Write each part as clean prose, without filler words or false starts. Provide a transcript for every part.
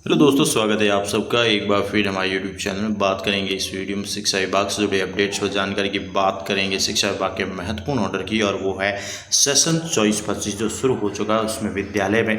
Hello दोस्तों, स्वागत है आप सबका एक बार फिर हमारे यूट्यूब चैनल में। बात करेंगे इस वीडियो में शिक्षा विभाग से जुड़े अपडेट्स और जानकारी की बात करेंगे। शिक्षा विभाग के महत्वपूर्ण ऑर्डर की, और वो है सेशन 24-25 जो शुरू हो चुका है। उसमें विद्यालय में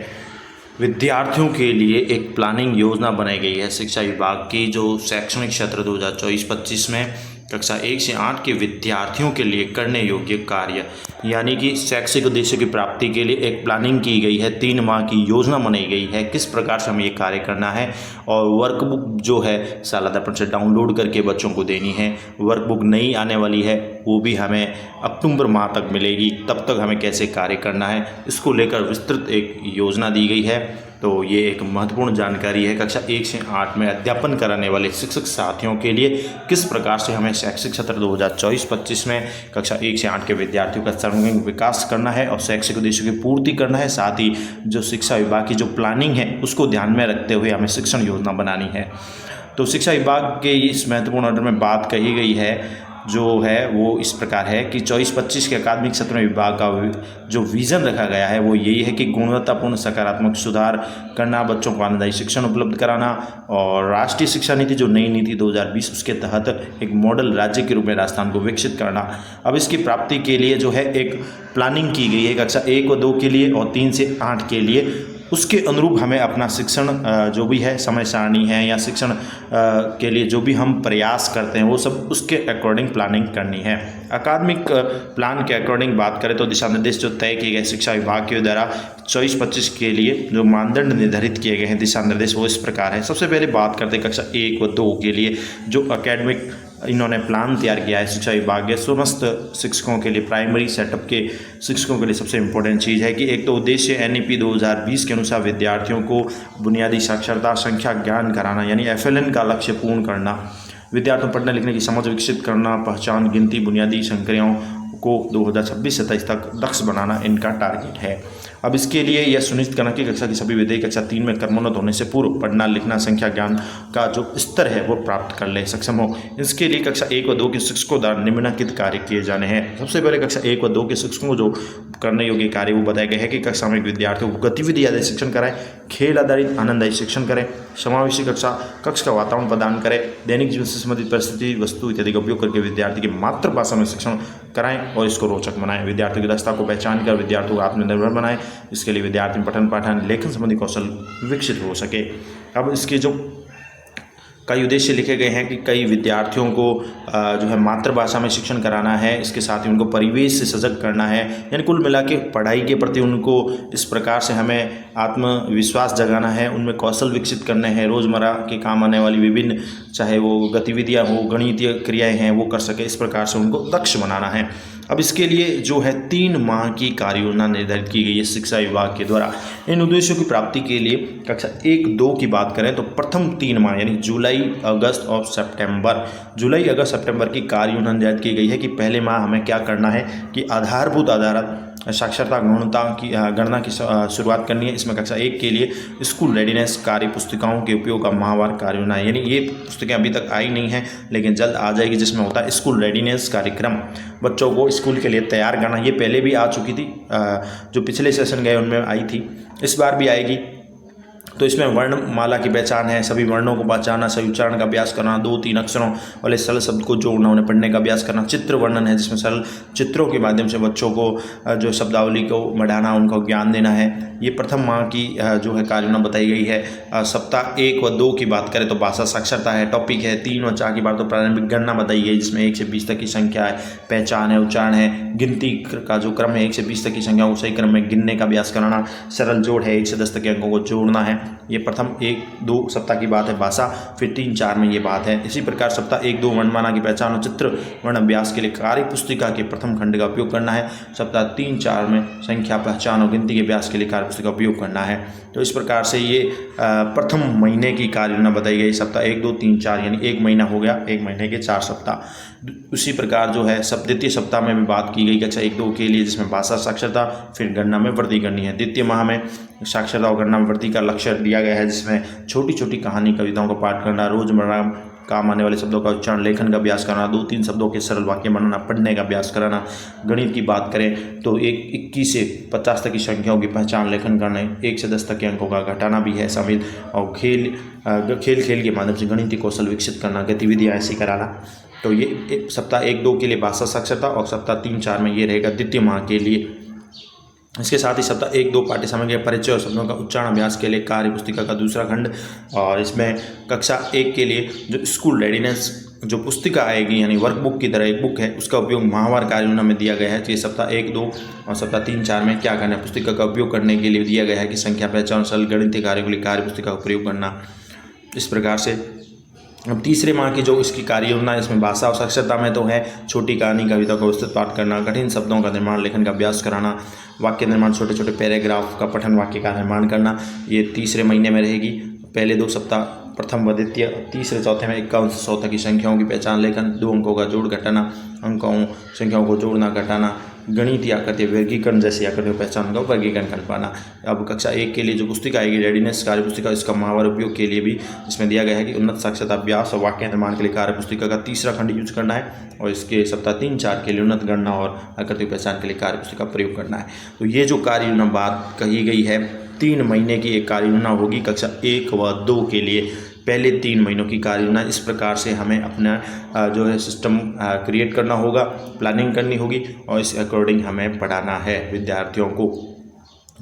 विद्यार्थियों के लिए एक प्लानिंग योजना बनाई गई है। शिक्षा विभाग की जो शैक्षणिक सत्र 2024-25 में कक्षा 1 से 8 के विद्यार्थियों के लिए करने योग्य कार्य, यानी कि शैक्षिक उद्देश्य की प्राप्ति के लिए एक प्लानिंग की गई है। 3 माह की योजना बनाई गई है, किस प्रकार से हमें ये कार्य करना है। और वर्कबुक जो है साला दर्पण से डाउनलोड करके बच्चों को देनी है। वर्कबुक नई आने वाली है, वो भी हमें अक्टूबर माह तक मिलेगी। तब तक हमें कैसे कार्य करना है, इसको लेकर विस्तृत एक योजना दी गई है। तो ये एक महत्वपूर्ण जानकारी है। कक्षा 1 से 8 में अध्यापन कराने वाले शिक्षक साथियों के लिए किस प्रकार से हमें शैक्षिक सत्र 2024-25 में कक्षा 1 से 8 के विद्यार्थियों का सर्वांगीण विकास करना है और शैक्षिक उद्देश्यों की पूर्ति करना है। साथ ही जो शिक्षा विभाग की जो प्लानिंग है उसको ध्यान में रखते हुए हमें शिक्षण योजना बनानी है। तो शिक्षा विभाग के इस महत्वपूर्ण ऑर्डर में बात कही गई है जो है वो इस प्रकार है कि 24-25 के अकादमिक सत्र में विभाग का जो विज़न रखा गया है वो यही है कि गुणवत्तापूर्ण सकारात्मक सुधार करना, बच्चों को आनंददायी शिक्षण उपलब्ध कराना, और राष्ट्रीय शिक्षा नीति जो नई नीति 2020 उसके तहत एक मॉडल राज्य के रूप में राजस्थान को विकसित करना। अब इसकी प्राप्ति के लिए जो है एक प्लानिंग की गई है कक्षा 1 और 2 के लिए और 3 से 8 के लिए। उसके अनुरूप हमें अपना शिक्षण जो भी है समय सारणी है या शिक्षण के लिए जो भी हम प्रयास करते हैं वो सब उसके अकॉर्डिंग प्लानिंग करनी है। अकादमिक प्लान के अकॉर्डिंग बात करें तो दिशा निर्देश जो तय किए गए शिक्षा विभाग के द्वारा 24-25 के लिए जो मानदंड निर्धारित किए गए हैं दिशा निर्देश वो इस प्रकार है। सबसे पहले बात करते हैं कक्षा 1 व 2 के लिए जो अकेडमिक इन्होंने प्लान तैयार किया है शिक्षा विभाग के समस्त शिक्षकों के लिए। प्राइमरी सेटअप के शिक्षकों के लिए सबसे इम्पोर्टेंट चीज़ है कि एक तो उद्देश्य NEP 2020 के अनुसार विद्यार्थियों को बुनियादी साक्षरता संख्या ज्ञान कराना, यानी FLN का लक्ष्य पूर्ण करना। विद्यार्थियों पढ़ने लिखने की समझ विकसित करना, पहचान गिनती बुनियादी संक्रियाओं को 2026-27 तक दक्ष बनाना इनका टारगेट है। अब इसके लिए यह सुनिश्चित करना कि कक्षा की सभी विद्यार्थी कक्षा 3 में क्रमोन्नत होने से पूर्व पढ़ना लिखना संख्या ज्ञान का जो स्तर है वो प्राप्त कर ले सक्षम हो। इसके लिए कक्षा 1 व 2 के शिक्षकों द्वारा निम्नलिखित कार्य किए जाने हैं। सबसे पहले कक्षा 1 व 2 के शिक्षकों को जो करने योग्य कार्य वो बताया गया है कि कक्षा में विद्यार्थियों को गतिविधि आधारित शिक्षण कराएं, खेल आधारित आनंददायी शिक्षण करें, समावेशी कक्ष का वातावरण प्रदान करें, दैनिक जीवन से संबंधित परिस्थिति वस्तु इत्यादि का उपयोग करके विद्यार्थी की मातृभाषा में शिक्षण कराएं और इसको रोचक बनाएं। विद्यार्थियों की दक्षता को पहचान कर विद्यार्थियों को आत्मनिर्भर बनाएं। इसके लिए विद्यार्थी पठन पाठन लेखन संबंधी कौशल विकसित हो सके। अब इसके जो कई उद्देश्य लिखे गए हैं कि कई विद्यार्थियों को जो है मातृभाषा में शिक्षण कराना है, इसके साथ ही उनको परिवेश से सजग करना है, यानी कुल मिला के पढ़ाई के प्रति उनको इस प्रकार से हमें आत्मविश्वास जगाना है, उनमें कौशल विकसित करने हैं, रोज़मर्रा के काम आने वाली विभिन्न चाहे वो गतिविधियाँ हो, गणितीय क्रियाएँ हैं वो कर सके, इस प्रकार से उनको दक्ष बनाना है। अब इसके लिए जो है 3 माह की कार्य योजना निर्धारित की गई है शिक्षा विभाग के द्वारा। इन उद्देश्यों की प्राप्ति के लिए कक्षा 1-2 की बात करें तो प्रथम 3 माह यानी जुलाई अगस्त और सितंबर, जुलाई अगस्त सितंबर की कार्य योजना निर्धारित की गई है कि पहले माह हमें क्या करना है कि आधारभूत साक्षरता गणना की शुरुआत करनी है। इसमें कक्षा 1 के लिए स्कूल रेडीनेस कार्य पुस्तिकाओं के उपयोग का माहवार कार्य योजना है, यानी ये पुस्तकें अभी तक आई नहीं हैं लेकिन जल्द आ जाएगी, जिसमें होता है स्कूल रेडीनेस कार्यक्रम, बच्चों को स्कूल के लिए तैयार करना। ये पहले भी आ चुकी थी, जो पिछले सेशन गए उनमें आई थी, इस बार भी आएगी। तो इसमें वर्णमाला की पहचान है, सभी वर्णों को पहचानना, सही उच्चारण का अभ्यास करना, 2-3 अक्षरों वाले सरल शब्द को जोड़ना, उन्हें पढ़ने का अभ्यास करना। चित्र वर्णन है जिसमें सरल चित्रों के माध्यम से बच्चों को जो शब्दावली को बढ़ाना, उनको ज्ञान देना है। ये प्रथम माह की जो है कार्य योजना बताई गई है। सप्ताह 1 व 2 की बात करें तो भाषा साक्षरता है, टॉपिक है। 3 व 4 की बात तो प्रारंभिक गणना बताई गई जिसमें 1 से 20 तक की संख्या है, पहचान है, उच्चारण है, गिनती का जो क्रम है 1 से 20 तक की संख्या को सही क्रम में गिनने का अभ्यास कराना, सरल जोड़ है, 1 से 10 तक के अंकों को जोड़ना है। ये प्रथम 1-2 सप्ताह की बात है भाषा, फिर 3-4 में ये बात है। इसी प्रकार सप्ताह 1-2 वर्णमाला की पहचान और चित्र वर्ण अभ्यास के लिए कार्य पुस्तिका के प्रथम खंड का उपयोग करना है। सप्ताह 3-4 में संख्या पहचान और गिनती के अभ्यास के लिए कार्य पुस्तिका का उपयोग करना है। तो इस प्रकार से ये प्रथम महीने की कार्य योजना बताई गई। सप्ताह 1, 2, 3, 4 यानी 1 महीना हो गया, 1 महीने के 4 सप्ताह। उसी प्रकार जो है द्वितीय सप्ताह में भी बात की गई कक्षा 1-2 के लिए, जिसमें भाषा साक्षरता फिर गणना में वृद्धि करनी है। द्वितीय माह में साक्षरता और गणना में वृद्धि का लक्ष्य दिया गया है, जिसमें छोटी छोटी कहानी कविताओं का पाठ करना, रोजमर्रा काम आने वाले शब्दों का उच्चारण लेखन का अभ्यास कराना, 2-3 शब्दों के सरल वाक्य बनाना, पढ़ने का अभ्यास कराना। गणित की बात करें तो 21 से 50 तक की संख्याओं की पहचान लेखन करना, 1 से 10 तक के अंकों का घटाना भी है शामिल, और खेल के माध्यम से गणितीय कौशल विकसित करना, गतिविधियाँ ऐसी कराना। तो ये सप्ताह 1-2 के लिए भाषा साक्षरता, और सप्ताह 3-4 में ये रहेगा द्वितीय माह के लिए। इसके साथ ही सप्ताह 1-2 पाठ्य सामग्री परिचय और शब्दों का उच्चारण अभ्यास के लिए कार्य पुस्तिका का दूसरा खंड, और इसमें कक्षा 1 के लिए जो स्कूल रेडीनेस जो पुस्तिका आएगी यानी वर्कबुक की तरह एक बुक है, उसका उपयोग माहवार कार्य योजना में दिया गया है। तो ये सप्ताह 1-2 और सप्ताह 3-4 में क्या करना है, पुस्तिका का उपयोग करने के लिए दिया गया है कि संख्या पहचान सरल गणितीय कार्यों के लिए कार्य पुस्तिका का प्रयोग करना। इस प्रकार से अब तीसरे माह की जो इसकी कार्य योजना, इसमें भाषा और साक्षरता में तो है छोटी कहानी कविता को विस्तृत पाठ करना, कठिन शब्दों का निर्माण लेखन का अभ्यास कराना, वाक्य निर्माण छोटे छोटे पैराग्राफ का पठन वाक्य का निर्माण करना, ये तीसरे महीने में रहेगी। पहले 2 सप्ताह प्रथम व द्वितीय, तीसरे चौथे में 51 से 100 तक की संख्याओं की पहचान लेखन, 2 अंकों का जोड़ घटाना, अंकों संख्याओं को जोड़ना घटाना, गणित या आकृति वर्गीकरण जैसी आकृतियों पहचान का वर्गीकरण कर पाना। अब कक्षा 1 के लिए जो पुस्तिका आएगी रेडीनेस कार्य पुस्तिका, इसका माहवार उपयोग के लिए भी इसमें दिया गया है कि उन्नत साक्षरता अभ्यास और वाक्य निर्माण के लिए कार्य पुस्तिका का तीसरा खंड यूज करना है, और इसके सप्ताह 3-4 के लिए उन्नत गणना और आकृति पहचान के लिए कार्य पुस्तिका प्रयोग करना है। तो ये जो कार्य योजना बात कही गई है, 3 महीने की एक कार्य योजना होगी कक्षा 1 व 2 के लिए। पहले 3 महीनों की कार्य योजना इस प्रकार से हमें अपना जो है सिस्टम क्रिएट करना होगा, प्लानिंग करनी होगी, और इस अकॉर्डिंग हमें पढ़ाना है विद्यार्थियों को।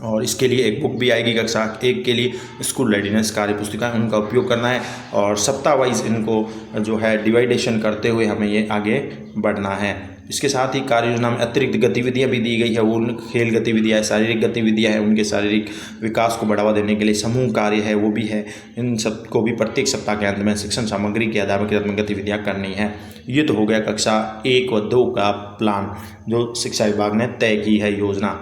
और इसके लिए एक बुक भी आएगी कक्षा 1 के लिए, स्कूल रेडीनेस कार्य पुस्तिका, उनका उपयोग करना है, और सप्ताह वाइज इनको जो है डिवाइडेशन करते हुए हमें ये आगे बढ़ना है। इसके साथ ही कार्य योजना में अतिरिक्त गतिविधियां भी दी गई है, वो खेल गतिविधियां है, शारीरिक गतिविधियां हैं, उनके शारीरिक विकास को बढ़ावा देने के लिए समूह कार्य है वो भी है। इन सब को भी प्रत्येक सप्ताह के अंत में शिक्षण सामग्री के आधार पर गतिविधियां करनी है। ये तो हो गया कक्षा 1 व 2 का प्लान जो शिक्षा विभाग ने तय की है योजना।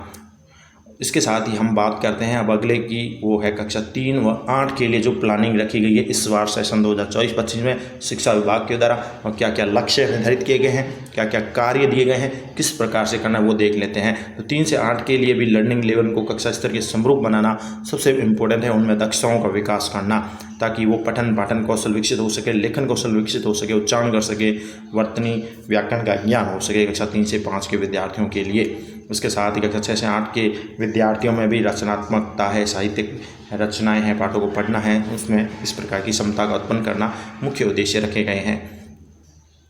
इसके साथ ही हम बात करते हैं अब अगले की, वो है कक्षा 3 व 8 के लिए जो प्लानिंग रखी गई है इस बार सेशन 2024-25 में शिक्षा विभाग के द्वारा, और क्या क्या लक्ष्य निर्धारित किए गए हैं, क्या क्या कार्य दिए गए हैं, किस प्रकार से करना है वो देख लेते हैं। तो 3 से 8 के लिए भी लर्निंग लेवल को कक्षा स्तर के समरूप बनाना सबसे इम्पोर्टेंट है। उनमें दक्षताओं का विकास करना ताकि वो पठन पाठन कौशल विकसित हो सके, लेखन कौशल विकसित हो सके, उच्चारण कर सके, वर्तनी व्याकरण का ज्ञान हो सके कक्षा 3 से 5 के विद्यार्थियों के लिए। उसके साथ ही कक्षा 6 से 8 के विद्यार्थियों में भी रचनात्मकता है, साहित्यिक रचनाएं हैं, पाठों को पढ़ना है, उसमें इस प्रकार की क्षमता का उत्पन्न करना मुख्य उद्देश्य रखे गए हैं।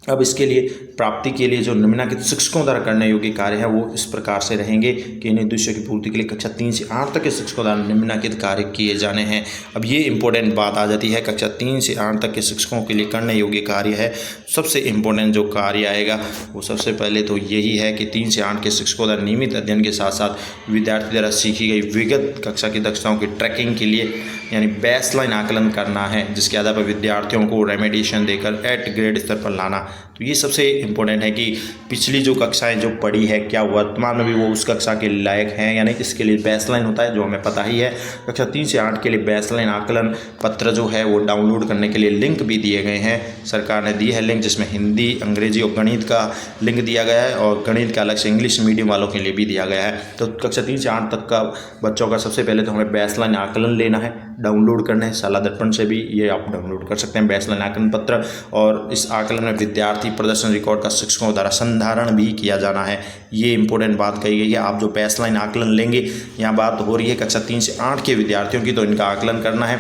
अब इसके लिए प्राप्ति के लिए जो निम्नलिखित शिक्षकों द्वारा करने योग्य कार्य है वो इस प्रकार से रहेंगे कि इन उद्देश्यों की पूर्ति के लिए कक्षा 3 से 8 तक के शिक्षकों द्वारा निम्नलिखित कार्य किए जाने हैं। अब ये इंपॉर्टेंट बात आ जाती है, कक्षा 3 से 8 तक के शिक्षकों के लिए करने योग्य कार्य है। सबसे इम्पोर्टेंट जो कार्य आएगा वो सबसे पहले तो यही है कि 3 से 8 के शिक्षकों द्वारा नियमित अध्ययन के साथ साथ विद्यार्थी द्वारा सीखी गई विगत कक्षा की दक्षताओं की ट्रैकिंग के लिए यानी बेसलाइन आकलन करना है, जिसके आधार पर विद्यार्थियों को रेमेडिएशन देकर एट ग्रेड स्तर पर लाना। तो ये सबसे इम्पोर्टेंट है कि पिछली जो कक्षाएं जो पढ़ी है क्या वर्तमान में भी वो उस कक्षा के लायक हैं या नहीं, इसके लिए बेसलाइन होता है जो हमें पता ही है। कक्षा 3 से 8 के लिए बेसलाइन आकलन पत्र जो है वो डाउनलोड करने के लिए लिंक भी दिए गए हैं, सरकार ने दी है लिंक, जिसमें हिंदी, अंग्रेजी और गणित का लिंक दिया गया है, और गणित का अलग से इंग्लिश मीडियम वालों के लिए भी दिया गया है। तो कक्षा 3 से 8 तक का बच्चों का सबसे पहले तो हमें बेसलाइन आकलन लेना है, डाउनलोड करना है। शाला दर्पण से भी ये आप डाउनलोड कर सकते हैं बेसलाइन आकलन पत्र, और इस आकलन में विद्यार्थी प्रदर्शन रिकॉर्ड का शिक्षकों द्वारा संधारण भी किया जाना है। ये इंपॉर्टेंट बात कही गई है। आप जो बेसलाइन आकलन लेंगे, यहाँ बात हो रही है कक्षा 3 से 8 के विद्यार्थियों की, तो इनका आकलन करना है।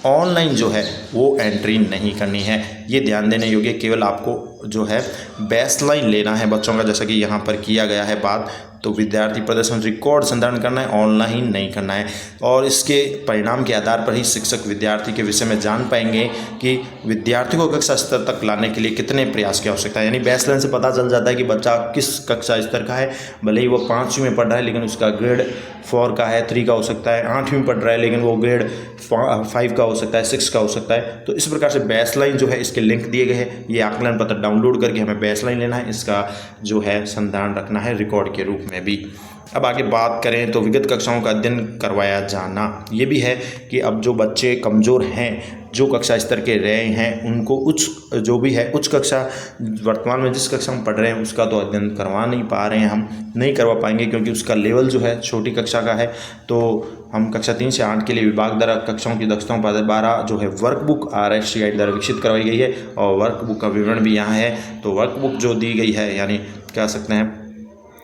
ऑनलाइन जो है वो एंट्री नहीं करनी है, ये ध्यान देने योग्य। केवल आपको जो है बेसलाइन लेना है बच्चों का, जैसा कि यहाँ पर किया गया है बात। तो विद्यार्थी प्रदर्शन रिकॉर्ड संधारण करना है, ऑनलाइन नहीं करना है। और इसके परिणाम के आधार पर ही शिक्षक विद्यार्थी के विषय में जान पाएंगे कि विद्यार्थी को कक्षा स्तर तक लाने के लिए कितने प्रयास की आवश्यकता है। यानी बेसलाइन से पता चल जाता है कि बच्चा किस कक्षा स्तर का है। भले ही वो 5वीं में पढ़ रहा है लेकिन उसका ग्रेड 4 का है, 3 का हो सकता है। 8वीं में पढ़ रहा है लेकिन वो ग्रेड 5 का हो सकता है, 6 का हो सकता है। तो इस प्रकार से बेसलाइन जो है इसके लिंक दिए गए हैं। ये आकलन पत्र डाउनलोड करके हमें बेसलाइन लेना है, इसका जो है संधारण रखना है रिकॉर्ड के रूप में भी। अब आगे बात करें तो विगत कक्षाओं का अध्ययन करवाया जाना, ये भी है कि अब जो बच्चे कमज़ोर हैं, जो कक्षा स्तर के रहे हैं, उनको उच्च कक्षा वर्तमान में जिस कक्षा में पढ़ रहे हैं उसका तो अध्ययन करवा नहीं पा रहे हैं, हम नहीं करवा पाएंगे क्योंकि उसका लेवल जो है छोटी कक्षा का है। तो हम कक्षा 3 से 8 के लिए विभाग द्वारा कक्षाओं की दक्षताओं पर 12 जो है वर्कबुक RSTI द्वारा विकसित करवाई गई है और वर्कबुक का विवरण भी यहाँ है। तो वर्कबुक जो दी गई है, यानी कह सकते हैं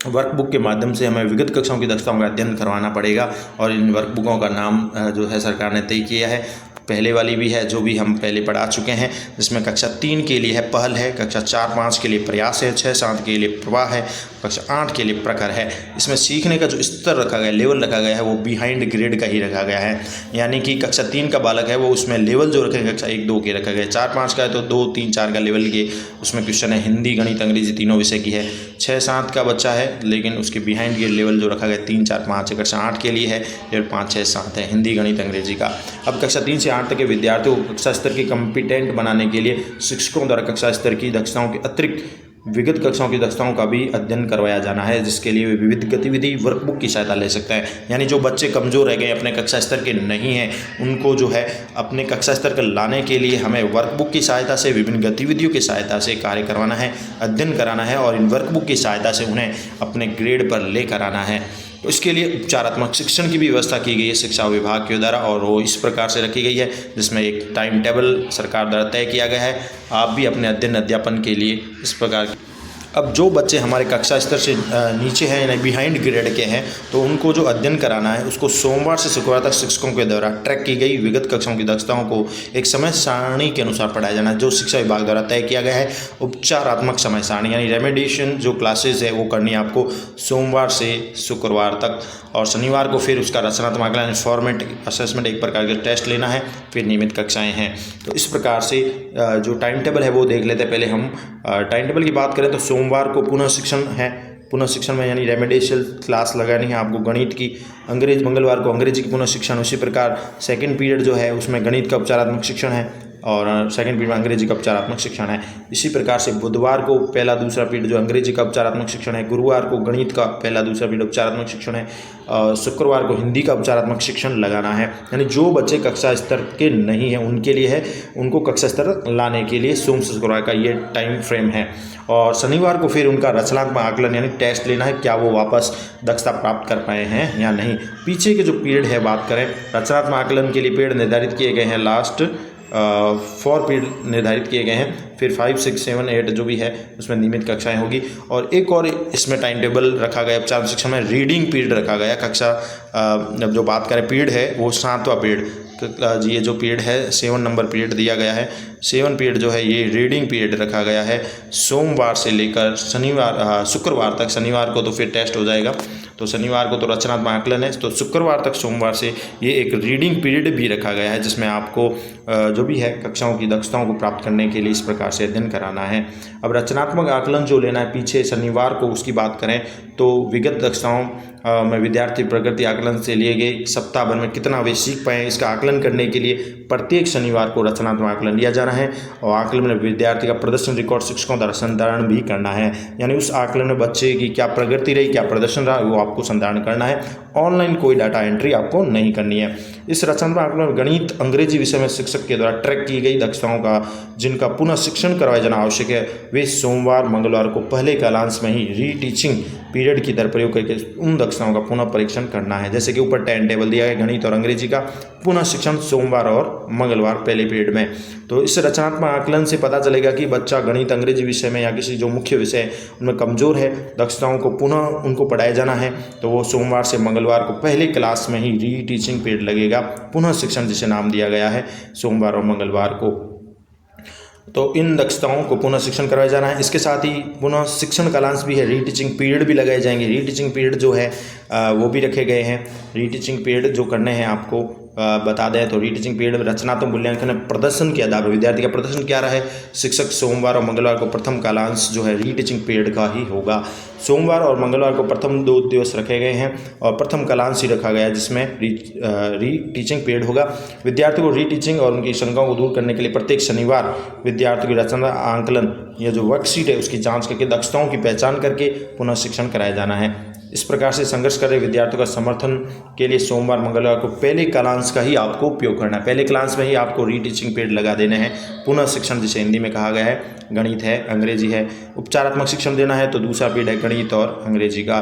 वर्कबुक के माध्यम से हमें विगत कक्षाओं की दक्षताओं का अध्ययन करवाना पड़ेगा और इन वर्कबुकों का नाम जो है सरकार ने तय किया है। पहले वाली भी है जो भी हम पहले पढ़ा चुके हैं, जिसमें कक्षा 3 के लिए है पहल है, कक्षा 4-5 के लिए प्रयास है, 6-7 के लिए प्रवाह है, कक्षा 8 के लिए प्रखर है। इसमें सीखने का जो स्तर रखा गया, लेवल रखा गया है, वो बिहाइंड ग्रेड का ही रखा गया है। यानी कि कक्षा 3 का बालक है वो उसमें लेवल जो रखेंगे कक्षा 1-2 के रखा गया है। 4-5 का है तो 2-3-4 का लेवल के उसमें क्वेश्चन है, हिंदी गणित अंग्रेजी तीनों विषय की है। 6-7 का बच्चा है लेकिन उसके बिहाइंड ग्रेड लेवल जो रखा गया 3-4-5 है। कक्षा 8 के लिए है लेवल 5-6-7 है हिंदी गणित अंग्रेजी का। अब कक्षा 3 से 8 तक के विद्यार्थियों को कक्षा स्तर की कॉम्पिटेंट बनाने के लिए शिक्षकों द्वारा कक्षा स्तर की दक्षताओं के अतिरिक्त विगत कक्षाओं की दक्षताओं का भी अध्ययन करवाया जाना है, जिसके लिए वे विविध गतिविधि वर्कबुक की सहायता ले सकते हैं। यानी जो बच्चे कमज़ोर रह गए, अपने कक्षा स्तर के नहीं हैं, उनको जो है अपने कक्षा स्तर पर लाने के लिए हमें वर्कबुक की सहायता से, विभिन्न गतिविधियों की सहायता से कार्य करवाना है, अध्ययन कराना है और इन वर्कबुक की सहायता से उन्हें अपने ग्रेड पर लेकर आना है। तो इसके लिए उपचारात्मक शिक्षण की भी व्यवस्था की गई है शिक्षा विभाग के द्वारा और वो इस प्रकार से रखी गई है, जिसमें एक टाइम टेबल सरकार द्वारा तय किया गया है। आप भी अपने अध्ययन अध्यापन के लिए इस प्रकार अब जो बच्चे हमारे कक्षा स्तर से नीचे हैं यानी बिहाइंड ग्रेड के हैं, तो उनको जो अध्ययन कराना है उसको सोमवार से शुक्रवार तक शिक्षकों के द्वारा ट्रैक की गई विगत कक्षाओं की दक्षताओं को एक समय सारणी के अनुसार पढ़ाया जाना है, जो शिक्षा विभाग द्वारा तय किया गया है। उपचारात्मक समय सारणी यानी रेमेडिएशन जो क्लासेज है वो करनी है आपको सोमवार से शुक्रवार तक और शनिवार को फिर उसका रचनात्मक आकलन फॉर्मेट असेसमेंट एक प्रकार के टेस्ट लेना है, फिर नियमित कक्षाएँ हैं। तो इस प्रकार से जो टाइम टेबल है वो देख लेते हैं। पहले हम टाइम टेबल की बात करें तो सोमवार को पुनः शिक्षण है, पुनः शिक्षण में यानी रेमेडिएशन क्लास लगानी है आपको गणित की। मंगलवार को अंग्रेजी की पुनः शिक्षण, उसी प्रकार सेकंड पीरियड जो है उसमें गणित का उपचारात्मक शिक्षण है और सेकंड पीरियड में अंग्रेजी का उपचारात्मक शिक्षण है। इसी प्रकार से बुधवार को पहला दूसरा पीरियड जो अंग्रेजी का उपचारात्मक शिक्षण है, गुरुवार को गणित का पहला दूसरा पीरियड उपचारात्मक शिक्षण है, शुक्रवार को हिंदी का उपचारात्मक शिक्षण लगाना है। यानी जो बच्चे कक्षा स्तर के नहीं हैं उनके लिए है, उनको कक्षा स्तर लाने के लिए सोम से शुक्रवार का ये टाइम फ्रेम है। और शनिवार को फिर उनका रचनात्मक आकलन यानी टेस्ट लेना है, क्या वो वापस दक्षता प्राप्त कर पाए हैं या नहीं। पीछे के जो पीरियड है बात करें, रचनात्मक आकलन के लिए पीरियड निर्धारित किए गए हैं, लास्ट 4 पीरियड निर्धारित किए गए हैं, फिर 5, 6, 7, 8 जो भी है उसमें नियमित कक्षाएं होगी। और एक और इसमें टाइम टेबल रखा गया उपचार शिक्षा में रीडिंग पीरियड रखा गया। कक्षा जब जो बात करें पीरियड है वो 7वां पीरियड, ये जो पीरियड है 7 नंबर पीरियड दिया गया है। 7 पीरियड जो है ये रीडिंग पीरियड रखा गया है सोमवार से लेकर शुक्रवार तक। शनिवार को तो फिर टेस्ट हो जाएगा, तो शनिवार को तो रचनात्मक आकलन है, तो शुक्रवार तक सोमवार से ये एक रीडिंग पीरियड भी रखा गया है, जिसमें आपको जो भी है कक्षाओं की दक्षताओं को प्राप्त करने के लिए इस प्रकार से अध्ययन कराना है। अब रचनात्मक आकलन जो लेना है पीछे शनिवार को, उसकी बात करें तो विगत दक्षताओं में विद्यार्थी प्रगति आकलन से लिए गए सप्ताह भर में कितना वे सीख पाए, इसका आकलन करने के लिए प्रत्येक शनिवार को रचनात्मक आकलन लिया जाना है। और आकलन में विद्यार्थी का प्रदर्शन रिकॉर्ड शिक्षकों द्वारा संधारण भी करना है, यानी उस आकलन में बच्चे की क्या प्रगति रही, क्या प्रदर्शन रहा, वो आपको संधारण करना है। ऑनलाइन कोई डाटा एंट्री आपको नहीं करनी है। इस रचनात्मक आकलन में गणित अंग्रेजी विषय में शिक्षक के द्वारा ट्रैक की गई दक्षताओं का जिनका पुनः शिक्षण करवाया जाना आवश्यक है, वे सोमवार मंगलवार को पहले कालांश में ही रीटीचिंग पीरियड की दर प्रयोग करके उन दक्षताओं का पुनः परीक्षण करना है। जैसे कि ऊपर टाइम टेबल दिया है, गणित और अंग्रेजी का पुनः शिक्षण सोमवार और मंगलवार पहले पीरियड में। तो इस रचनात्मक आकलन से पता चलेगा कि बच्चा गणित अंग्रेजी विषय में या किसी जो मुख्य विषय है उनमें कमज़ोर है, दक्षताओं को पुनः उनको पढ़ाया जाना है, तो वो सोमवार से मंगलवार को पहले क्लास में ही रीटीचिंग पीरियड लगेगा, पुनः शिक्षण जिसे नाम दिया गया है सोमवार और मंगलवार को। तो इन दक्षताओं को पुनः शिक्षण करवाया जाना है। इसके साथ ही पुनः शिक्षण कालांश भी है, रीटीचिंग पीरियड भी लगाए जाएंगे। रीटीचिंग पीरियड जो है वो भी रखे गए हैं। रीटीचिंग पीरियड जो करने हैं आपको बता दें तो रीटीचिंग पीरियड रचनात्मक मूल्यांकन प्रदर्शन के आधार पर विद्यार्थी का प्रदर्शन क्या रहा है, शिक्षक सोमवार और मंगलवार को प्रथम कालांश जो है रीटीचिंग पीरियड का ही होगा। सोमवार और मंगलवार को प्रथम 2 दिवस रखे गए हैं और प्रथम कालांश ही रखा गया है जिसमें रीटीचिंग पीरियड होगा। विद्यार्थी को रीटीचिंग और उनकी शंकाओं को दूर करने के लिए प्रत्येक शनिवार विद्यार्थी की रचना आंकलन या जो वर्कशीट है उसकी जांच करके दक्षताओं की पहचान करके पुनः शिक्षण कराया जाना है। इस प्रकार से संघर्ष कर रहे विद्यार्थियों का समर्थन के लिए सोमवार मंगलवार को पहले कालांश का ही आपको उपयोग करना है। पहले क्लास में ही आपको रीटीचिंग पीरियड लगा देने हैं। पुनः शिक्षण जिसे हिंदी में कहा गया है, गणित है, अंग्रेजी है, उपचारात्मक शिक्षण देना है तो दूसरा पीरियड है गणित और अंग्रेजी का।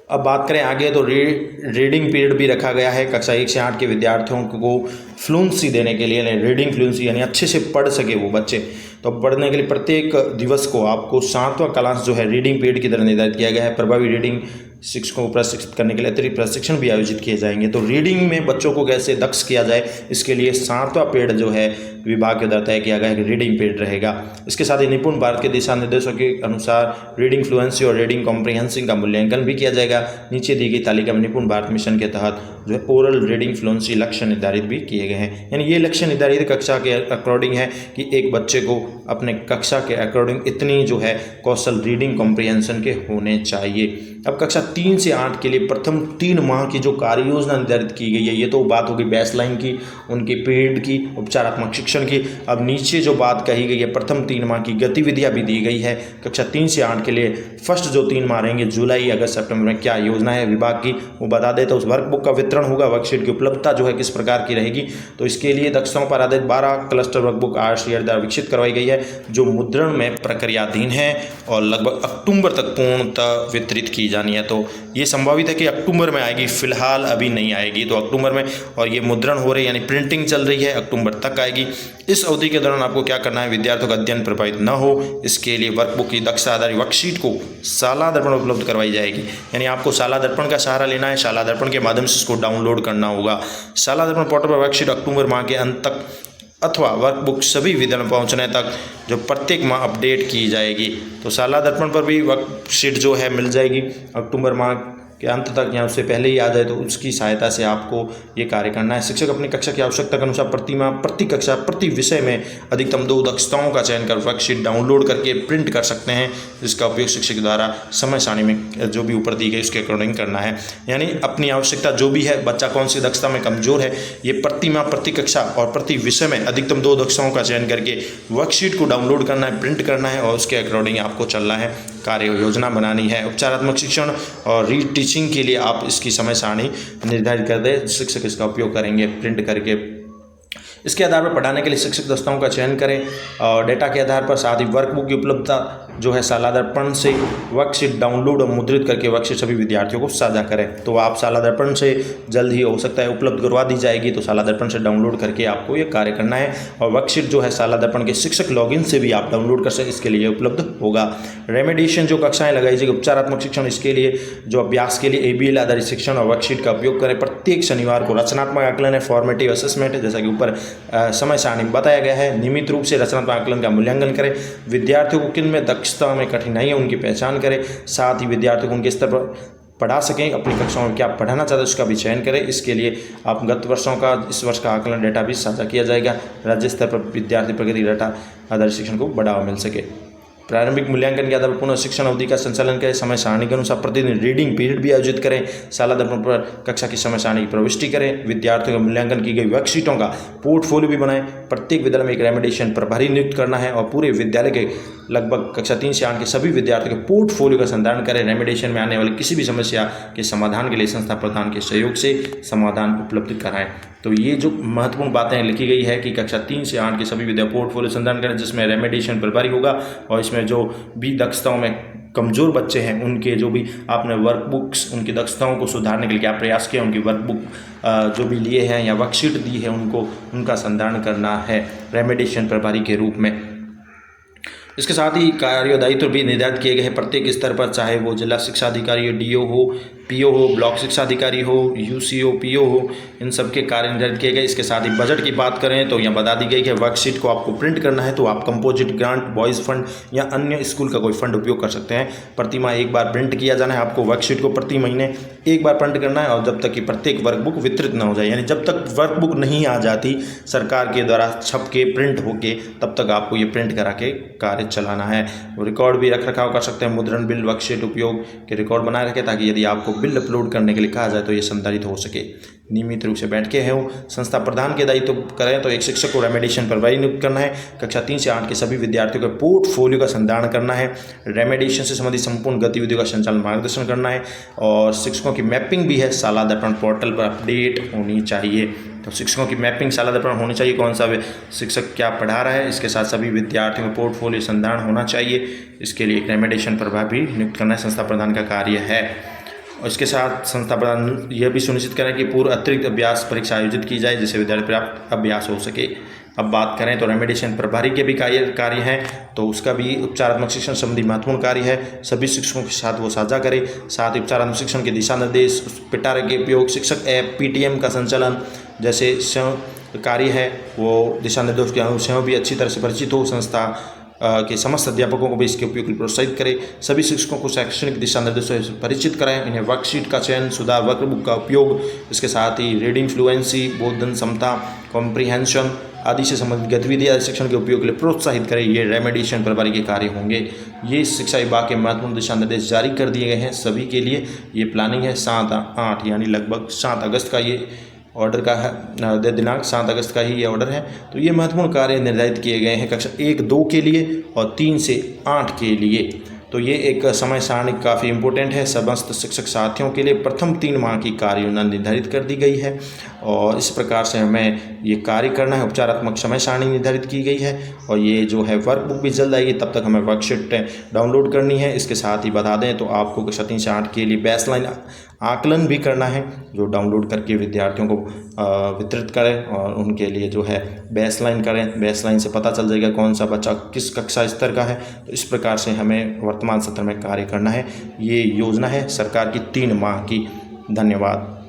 अब बात करें आगे तो रीडिंग पीरियड भी रखा गया है। कक्षा 1 से 8 के विद्यार्थियों को फ्लुएंसी देने के लिए, रीडिंग फ्लुएंसी यानी अच्छे से पढ़ सके वो बच्चे, तो पढ़ने के लिए प्रत्येक दिवस को आपको 7वां क्लास जो है रीडिंग पीरियड की तरह निर्धारित किया गया है। प्रभावी रीडिंग शिक्षकों को प्रशिक्षित करने के लिए अतिरिक्त प्रशिक्षण भी आयोजित किए जाएंगे। तो रीडिंग में बच्चों को कैसे दक्ष किया जाए, इसके लिए 7वां पीरियड जो है विभाग के द्वारा तय किया गया है कि रीडिंग पीरियड रहेगा। इसके साथ ही निपुण भारत के दिशा निर्देशों के अनुसार रीडिंग फ्लुएंसी और रीडिंग कॉम्प्रिहेंशन का मूल्यांकन भी किया जाएगा। नीचे दी गई तालिका में निपुण भारत मिशन के तहत जो है ओरल रीडिंग फ्लुएंसी लक्ष्य निर्धारित भी किए गए हैं। यानी ये लक्ष्य निर्धारित कक्षा के अकॉर्डिंग है कि एक बच्चे को अपने कक्षा के अकॉर्डिंग इतनी जो है कौशल रीडिंग कॉम्प्रिहेंशन के होने चाहिए। अब कक्षा 3 से 8 के लिए प्रथम 3 माह की जो कार्य योजना निर्धारित की गई है, ये तो बात होगी बेसलाइन की, उनके पीरियड की, उपचारात्मक शिक्षण की। अब नीचे जो बात कही गई है प्रथम 3 माह की गतिविधियां भी दी गई है। कक्षा 3 से 8 के लिए फर्स्ट जो 3 माह रहेंगे जुलाई अगस्त सितंबर में क्या योजना है विभाग की वो बता दे। तो उस वर्कबुक का वितरण होगा, वर्कशीट की उपलब्धता जो है किस प्रकार की रहेगी, तो इसके लिए दक्षताओं पर आधारित 12 क्लस्टर वर्कबुक RCR द्वारा विकसित करवाई गई है जो मुद्रण में प्रक्रियाधीन है और लगभग अक्टूबर तक पूर्णतः वितरित की जानी है। तो ये संभावित है कि अक्टूबर में आएगी, फिलहाल अभी नहीं आएगी तो अक्टूबर में, और ये मुद्रण हो रही है यानी प्रिंटिंग चल रही है, अक्टूबर तक आएगी। इस अवधि के दौरान आपको क्या करना है, विद्यार्थियों का अध्ययन प्रभावित न हो इसके लिए वर्कबुक की दक्षता आधारित वर्कशीट को शाला दर्पण उपलब्ध करवाई जाएगी। यानी आपको शाला दर्पण का सहारा लेना है, शाला दर्पण के माध्यम से इसको डाउनलोड करना होगा। शाला दर्पण पोर्टल पर वर्कशीट अक्टूबर माह के अंत तक अथवा वर्कबुक सभी विद्यालयों पहुंचने तक जो प्रत्येक माह अपडेट की जाएगी। तो शाला दर्पण पर भी वर्कशीट जो है मिल जाएगी अक्टूबर माह के अंत तक या उससे पहले ही आ जाए, तो उसकी सहायता से आपको ये कार्य करना है। शिक्षक अपनी कक्षा की आवश्यकता के अनुसार प्रति माह, प्रति कक्षा, प्रति विषय में अधिकतम 2 दक्षताओं का चयन कर वर्कशीट डाउनलोड करके प्रिंट कर सकते हैं, जिसका उपयोग शिक्षक द्वारा समय सारणी में जो भी ऊपर दी गई उसके अकॉर्डिंग करना है। यानी अपनी आवश्यकता जो भी है, बच्चा कौन सी दक्षता में कमजोर है, ये प्रति माह, प्रति कक्षा और प्रति विषय में अधिकतम 2 दक्षताओं का चयन करके वर्कशीट को डाउनलोड करना है, प्रिंट करना है और उसके अकॉर्डिंग आपको चलना है, कार्य योजना बनानी है। उपचारात्मक शिक्षण और रीटीचिंग के लिए आप इसकी समय सारणी निर्धारित कर दें, शिक्षक इसका उपयोग करेंगे प्रिंट करके। इसके आधार पर पढ़ाने के लिए शिक्षक दस्ताओं का चयन करें और डेटा के आधार पर साथ ही वर्कबुक की उपलब्धता जो है शाला दर्पण से वर्कशीट डाउनलोड और मुद्रित करके वर्कशीट सभी विद्यार्थियों को साझा करें। तो आप शाला दर्पण से जल्द ही हो सकता है उपलब्ध करवा दी जाएगी, तो शाला दर्पण से डाउनलोड करके आपको ये कार्य करना है। और वर्कशीट जो है शाला दर्पण के शिक्षक लॉगिन से भी आप डाउनलोड कर सकें, इसके लिए उपलब्ध होगा। रेमेडिएशन जो कक्षाएं लगाई जाएगी, उपचारात्मक शिक्षण, इसके लिए जो अभ्यास के लिए ABL आधारित शिक्षण और वर्कशीट का उपयोग करें। प्रत्येक शनिवार को रचनात्मक आकलन है, फॉर्मेटिव असेसमेंट है, जैसा कि ऊपर समय सारणी में बताया गया है। नियमित रूप से रचनात्मक आकलन का मूल्यांकन करें। विद्यार्थियों को किन में दक्षता में कठिनाई है उनकी पहचान करें, साथ ही विद्यार्थियों को उनके स्तर पर पढ़ा सकें, अपनी कक्षाओं में क्या पढ़ाना चाहते हैं उसका भी चयन करें। इसके लिए आप गत वर्षों का, इस वर्ष का आकलन डेटा भी साझा किया जाएगा। राज्य स्तर पर विद्यार्थी प्रगति डेटा आधारित शिक्षण को बढ़ावा मिल सके। प्रारंभिक मूल्यांकन के आधार पर पुनः शिक्षण अवधि का संचालन करें। समय सारणी के अनुसार प्रतिदिन रीडिंग पीरियड भी आयोजित करें। शाला दर्पण पर कक्षा की समय सारणी की प्रविष्टि करें। विद्यार्थियों का मूल्यांकन की गई वर्कशीटों का पोर्टफोलियो भी बनाएं। प्रत्येक विद्यालय में एक रेमेडिएशन प्रभारी नियुक्त करना है और पूरे विद्यालय के लगभग कक्षा 3 से 8 के सभी विद्यार्थियों के पोर्टफोलियो का संधारण करें। रेमेडिएशन में आने वाली किसी भी समस्या के समाधान के लिए संस्था प्रधान के सहयोग से समाधान उपलब्ध कराएं। तो ये जो महत्वपूर्ण बातें लिखी गई है कि कक्षा 3 से 8 के सभी विद्या पोर्टफोलियो संधारण करें, जिसमें रेमेडिएशन प्रभारी होगा और इसमें जो भी दक्षताओं में कमज़ोर बच्चे हैं उनके जो भी आपने वर्कबुक्स, उनकी दक्षताओं को सुधारने के लिए क्या प्रयास किया, उनकी वर्कबुक जो भी लिए हैं या वर्कशीट दी है उनको, उनका संधारण करना है रेमेडिएशन प्रभारी के रूप में। इसके साथ ही कार्य दायित्व भी निर्धारित किए गए हैं प्रत्येक स्तर पर, चाहे वो जिला शिक्षा अधिकारी हो, DO हो, PO हो, ब्लॉक शिक्षा अधिकारी हो, UC हो, PO हो, इन सब के कार्य निर्धारित किए गए। इसके साथ ही बजट की बात करें तो यहाँ बता दी गई कि वर्कशीट को आपको प्रिंट करना है तो आप कंपोजिट ग्रांट, बॉयज़ फंड या अन्य स्कूल का कोई फंड उपयोग कर सकते हैं। प्रति माह एक बार प्रिंट किया जाना है आपको। वर्कशीट को प्रति महीने एक बार प्रिंट करना है और जब तक कि प्रत्येक वर्कबुक वितरित न हो जाए, यानी जब तक वर्कबुक नहीं आ जाती सरकार के द्वारा छप के प्रिंट होके, तब तक आपको ये प्रिंट करा के कार्य चलाना है। रिकॉर्ड भी रख रखाव कर सकते हैं। मुद्रण बिल, वर्कशीट उपयोग के रिकॉर्ड बनाए रखें ताकि यदि आपको बिल अपलोड करने के लिए कहा जाए तो ये संचालित हो सके। नियमित रूप से बैठ के है वो संस्था प्रधान के दायित्व करें तो एक शिक्षक को रेमेडिएशन प्रभारी नियुक्त करना है। कक्षा 3 से 8 के सभी विद्यार्थियों के पोर्टफोलियो का संधारण करना है। रेमेडिएशन से संबंधित संपूर्ण गतिविधियों का संचालन मार्गदर्शन करना है। और शिक्षकों की मैपिंग भी है, शाला दर्पण पोर्टल पर अपडेट होनी चाहिए। तो शिक्षकों की मैपिंग शाला दर्पण होनी चाहिए, कौन सा शिक्षक क्या पढ़ा रहा है, इसके साथ सभी विद्यार्थियों का पोर्टफोलियो संधारण होना चाहिए। इसके लिए एक रेमेडिएशन प्रभारी नियुक्त करना संस्था प्रधान का कार्य है। और इसके साथ संस्था प्रधान यह भी सुनिश्चित करें कि पूर्व अतिरिक्त अभ्यास परीक्षा आयोजित की जाए जिससे विद्यार्थी पर्याप्त अभ्यास हो सके। अब बात करें तो रेमेडिएशन प्रभारी के भी कार्य हैं, तो उसका भी उपचारात्मक शिक्षण संबंधी महत्वपूर्ण कार्य है। सभी शिक्षकों के साथ वो साझा करे। साथ ही उपचारात्मक शिक्षण के दिशा निर्देश, पिटारा के उपयोग, शिक्षक ऐप, PTM का संचालन जैसे कार्य है वो दिशा निर्देश के अनुसार भी अच्छी तरह से परिचित हो। संस्था के समस्त अध्यापकों को भी इसके उपयोग के लिए प्रोत्साहित करें। सभी शिक्षकों को शैक्षणिक दिशा निर्देशों से परिचित कराएं। इन्हें वर्कशीट का चयन, सुधार, वर्कबुक का उपयोग, इसके साथ ही रीडिंग फ्लुएंसी, बोधन क्षमता, कॉम्प्रीहेंशन आदि से संबंधित गतिविधियाँ शिक्षण के उपयोग के लिए प्रोत्साहित करें। ये रेमेडिएशन प्रभारी के कार्य होंगे। ये शिक्षा विभाग के महत्वपूर्ण दिशा निर्देश जारी कर दिए गए हैं सभी के लिए। ये प्लानिंग है 7-8 यानी लगभग 7 अगस्त का ये ऑर्डर का है, दिनांक 7 अगस्त का ही ये ऑर्डर है। तो ये महत्वपूर्ण कार्य निर्धारित किए गए हैं कक्षा 1-2 के लिए और 3 से 8 के लिए। तो ये एक समय सारणी काफ़ी इंपॉर्टेंट है समस्त शिक्षक साथियों के लिए। प्रथम 3 माह की कार्य योजना निर्धारित कर दी गई है और इस प्रकार से हमें ये कार्य करना है। उपचारात्मक समय सारणी निर्धारित की गई है और ये जो है वर्कबुक भी जल्द आएगी, तब तक हमें वर्कशीट डाउनलोड करनी है। इसके साथ ही बता दें तो आपको कक्षा 3 से 8 के लिए बेसलाइन आकलन भी करना है जो डाउनलोड करके विद्यार्थियों को वितरित करें और उनके लिए जो है बेसलाइन करें। बेसलाइन से पता चल जाएगा कौन सा बच्चा किस कक्षा स्तर का है। तो इस प्रकार से हमें वर्तमान सत्र में कार्य करना है। ये योजना है सरकार की 3 माह की। धन्यवाद।